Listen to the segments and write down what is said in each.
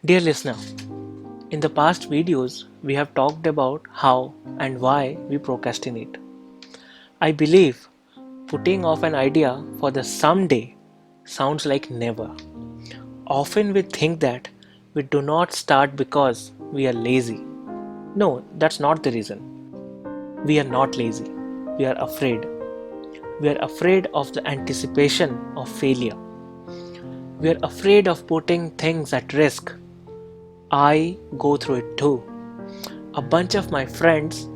Dear listener, in the past videos, we have talked about how and why we procrastinate. I believe putting off an idea for the someday sounds like never. Often we think that we do not start because we are lazy. No, that's not the reason. We are not lazy. We are afraid. We are afraid of the anticipation of failure. We are afraid of putting things at risk. I go through it too. A bunch of my friends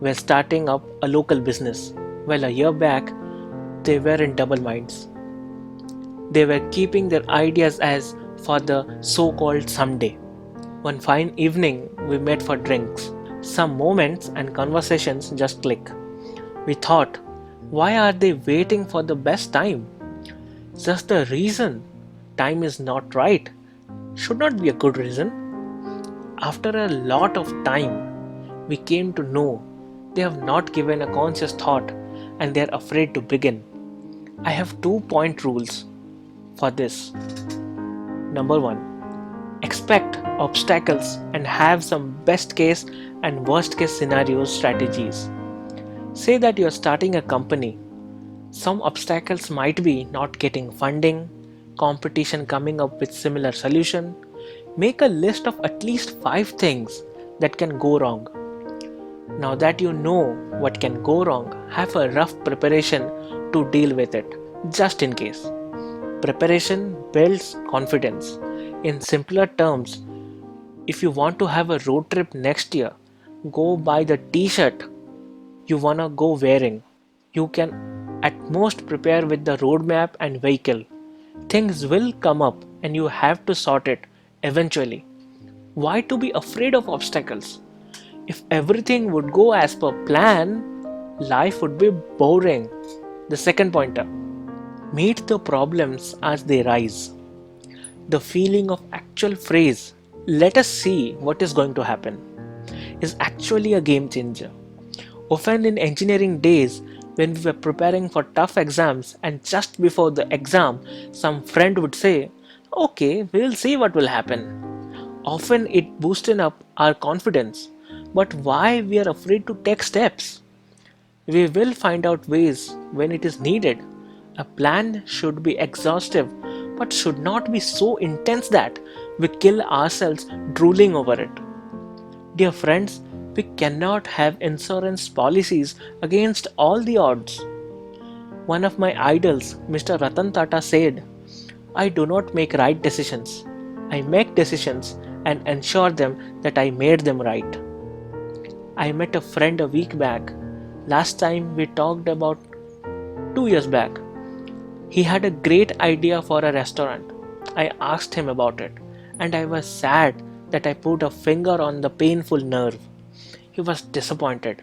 were starting up a local business. Well, a year back, they were in double minds. They were keeping their ideas as for the so called someday. One fine evening, we met for drinks. Some moments and conversations just click. We thought, why are they waiting for the best time? Just the reason time is not right should not be a good reason. After a lot of time, we came to know they have not given a conscious thought and they are afraid to begin. I have 2-point rules for this. Number 1, expect obstacles and have some best case and worst case scenarios strategies. Say that you are starting a company. Some obstacles might be not getting funding, competition coming up with similar solution. Make a list of at least 5 things that can go wrong. Now that you know what can go wrong, have a rough preparation to deal with it, just in case. Preparation builds confidence. In simpler terms, if you want to have a road trip next year, go buy the t-shirt you wanna go wearing. You can at most prepare with the roadmap and vehicle. Things will come up and you have to sort it eventually. Why to be afraid of obstacles? If everything would go as per plan, life would be boring. The second pointer, meet the problems as they rise. The feeling of actual phrase, let us see what is going to happen, is actually a game changer. Often in engineering days, when we were preparing for tough exams and just before the exam, some friend would say, okay, we'll see what will happen. Often it boosted up our confidence. But why we are afraid to take steps? We will find out ways when it is needed. A plan should be exhaustive but should not be so intense that we kill ourselves drooling over it. Dear friends, we cannot have insurance policies against all the odds. One of my idols, Mr. Ratan Tata, said, I do not make right decisions. I make decisions and ensure them that I made them right. I met a friend a week back. Last time we talked about 2 years back. He had a great idea for a restaurant. I asked him about it and I was sad that I put a finger on the painful nerve. He was disappointed.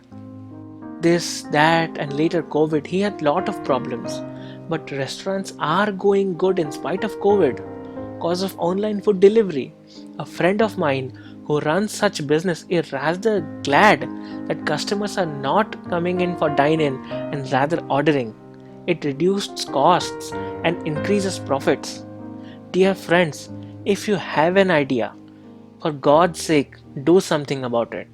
This, that, and later COVID, he had lot of problems. But restaurants are going good in spite of COVID, cause of online food delivery. A friend of mine who runs such business is rather glad that customers are not coming in for dine-in and rather ordering. It reduces costs and increases profits. Dear friends, if you have an idea, for God's sake, do something about it.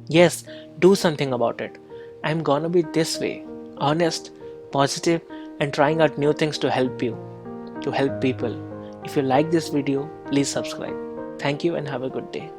Yes, do something about it. I'm gonna be this way, honest, positive, and trying out new things to help you, to help people. If you like this video, please subscribe. Thank you and have a good day.